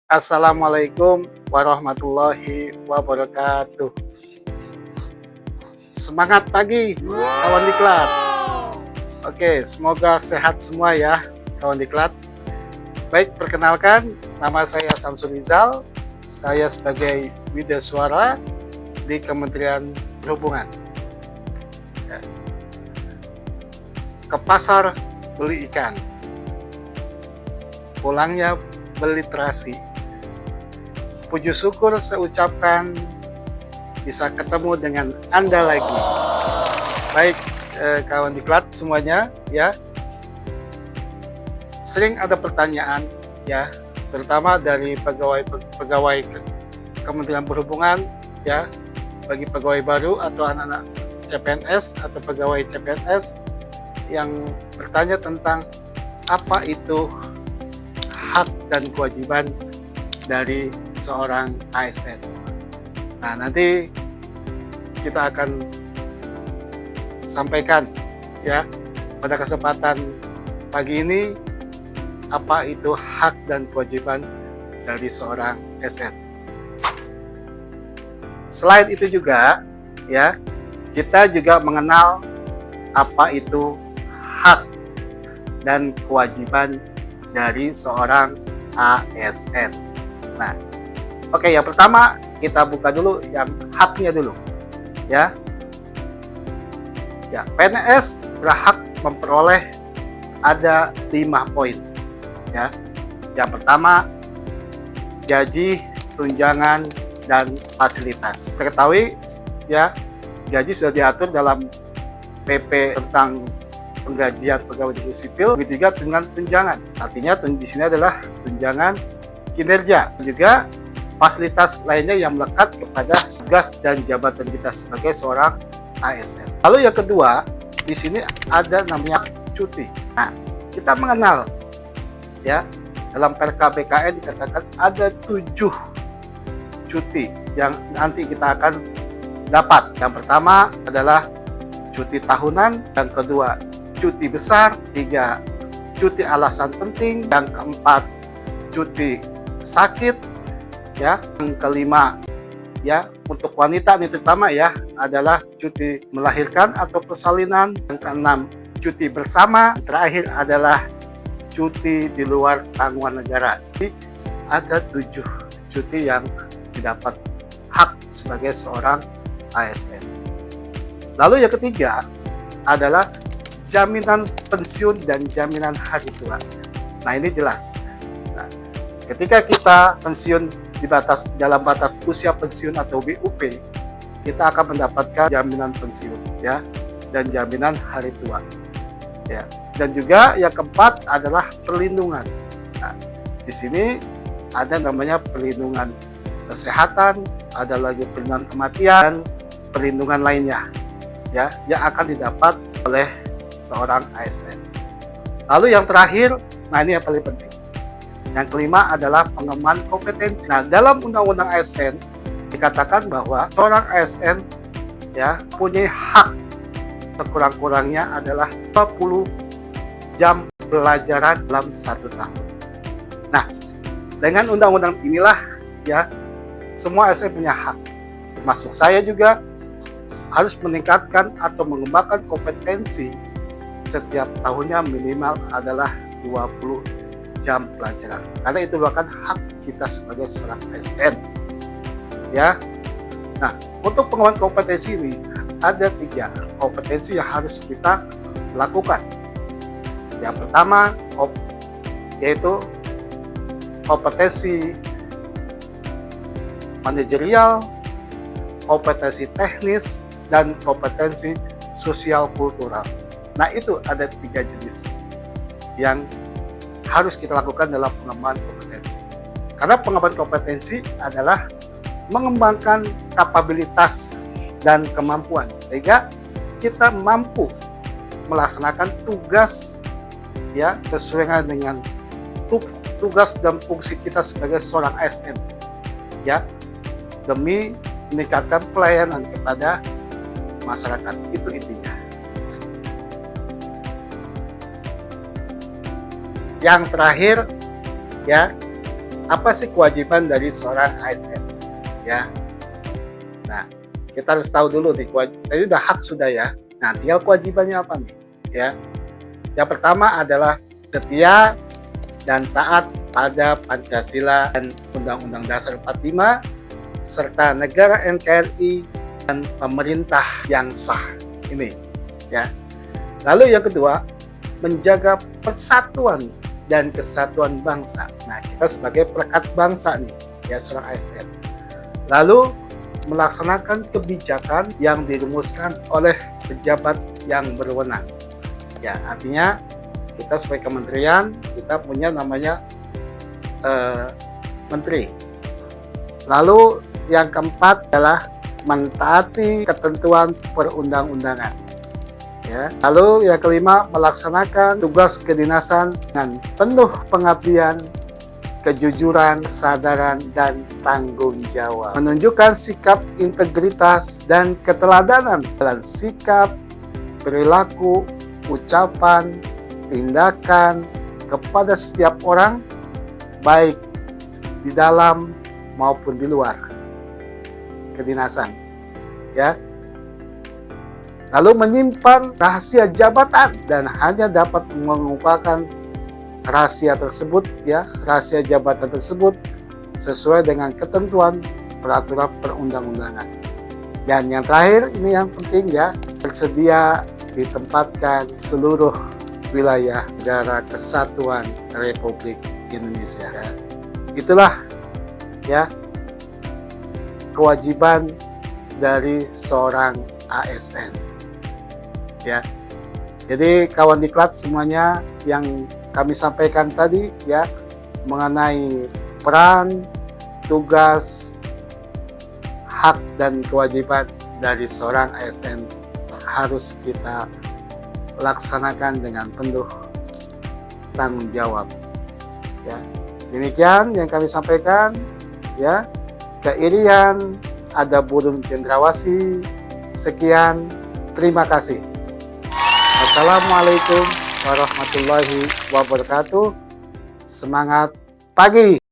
Assalamualaikum warahmatullahi wabarakatuh. Semangat pagi, kawan diklat. Oke, semoga sehat semua ya, kawan diklat. Baik, perkenalkan, nama saya Samsul Rizal. Saya sebagai Widya Suara di Kementerian Perhubungan. Ya. Ke pasar beli ikan, pulangnya beli terasi. Puji syukur saya ucapkan bisa ketemu dengan Anda lagi. Baik, kawan diklat semuanya ya. Sering ada pertanyaan ya, terutama dari pegawai Kementerian Perhubungan ya, bagi pegawai baru atau anak-anak CPNS atau pegawai CPNS yang bertanya tentang apa itu hak dan kewajiban dari seorang ASN. Nah, nanti kita akan sampaikan ya pada kesempatan pagi ini apa itu hak dan kewajiban dari seorang ASN. Selain itu juga ya, kita juga mengenal apa itu hak dan kewajiban dari seorang ASN. Nah, oke, yang pertama kita buka dulu yang haknya dulu, ya. Ya, PNS berhak memperoleh ada 5 poin, ya. Yang pertama, gaji, tunjangan, dan fasilitas. Saya ketahui, ya, gaji sudah diatur dalam PP tentang penggajian pegawai negeri sipil, begitu dengan tunjangan. Artinya di sini adalah tunjangan kinerja, juga fasilitas lainnya yang melekat kepada tugas dan jabatan kita sebagai seorang ASN. Lalu yang kedua, di sini ada namanya cuti. Nah, kita mengenal ya, dalam PKBKN dikatakan ada 7 cuti yang nanti kita akan dapat. Yang pertama adalah cuti tahunan, yang kedua cuti besar, 3 cuti alasan penting, yang keempat cuti sakit, ya, yang kelima ya untuk wanita ini terutama ya adalah cuti melahirkan atau persalinan, yang keenam cuti bersama, terakhir adalah cuti di luar tanggungan negara. Jadi ada 7 cuti yang didapat hak sebagai seorang ASN. Lalu yang ketiga adalah jaminan pensiun dan jaminan hari tua. Nah, ini jelas. Nah, ketika kita pensiun dalam batas usia pensiun atau BUP, kita akan mendapatkan jaminan pensiun ya, dan jaminan hari tua. Ya. Dan juga yang keempat adalah perlindungan. Nah, di sini ada namanya perlindungan kesehatan, ada lagi perlindungan kematian, perlindungan lainnya ya yang akan didapat oleh seorang ASN. Lalu yang terakhir, nah ini yang paling penting. Yang kelima adalah pengembangan kompetensi. Nah, dalam Undang-Undang ASN dikatakan bahwa seorang ASN ya punya hak sekurang-kurangnya adalah 20 jam pelajaran dalam 1 tahun. Nah, dengan undang-undang inilah ya semua ASN punya hak. Termasuk saya juga harus meningkatkan atau mengembangkan kompetensi setiap tahunnya minimal adalah 20 jam pelajaran. Karena itu merupakan hak kita sebagai seorang ASN. Ya. Nah, untuk pengembangan kompetensi ini ada 3 kompetensi yang harus kita lakukan. Yang pertama yaitu kompetensi manajerial, kompetensi teknis, dan kompetensi sosial kultural. Nah, itu ada 3 jenis yang harus kita lakukan dalam pengembangan kompetensi. Karena pengembangan kompetensi adalah mengembangkan kapabilitas dan kemampuan sehingga kita mampu melaksanakan tugas ya sesuai dengan tugas dan fungsi kita sebagai seorang ASN ya, demi meningkatkan pelayanan kepada masyarakat. Itu intinya. Yang terakhir ya, apa sih kewajiban dari seorang ASN? Ya. Nah, kita harus tahu dulu nih, tadi udah hak sudah ya. Nah, tinggal kewajibannya apa nih? Ya. Yang pertama adalah setia dan taat pada Pancasila dan Undang-Undang Dasar 45 serta negara NKRI dan pemerintah yang sah. Ini ya. Lalu yang kedua, menjaga persatuan dan kesatuan bangsa. Nah, kita sebagai perekat bangsa nih, ya seorang ASN. Lalu melaksanakan kebijakan yang dirumuskan oleh pejabat yang berwenang. Ya, artinya kita sebagai kementerian, kita punya namanya menteri. Lalu yang keempat adalah mentaati ketentuan perundang-undangan. Ya. Lalu yang kelima, melaksanakan tugas kedinasan dengan penuh pengabdian, kejujuran, kesadaran, dan tanggung jawab. Menunjukkan sikap integritas dan keteladanan dalam sikap, perilaku, ucapan, tindakan kepada setiap orang, baik di dalam maupun di luar kedinasan. Ya. Lalu menyimpan rahasia jabatan dan hanya dapat mengungkapkan rahasia tersebut, ya, rahasia jabatan tersebut sesuai dengan ketentuan peraturan perundang-undangan. Dan yang terakhir, ini yang penting ya, tersedia ditempatkan seluruh wilayah negara kesatuan Republik Indonesia. Itulah ya kewajiban dari seorang ASN. Ya, jadi kawan diklat semuanya yang kami sampaikan tadi ya mengenai peran, tugas, hak dan kewajiban dari seorang ASN harus kita laksanakan dengan penuh tanggung jawab. Ya, demikian yang kami sampaikan. Ya, keirian ada burung cendrawasih. Sekian, terima kasih. Assalamualaikum warahmatullahi wabarakatuh. Semangat pagi.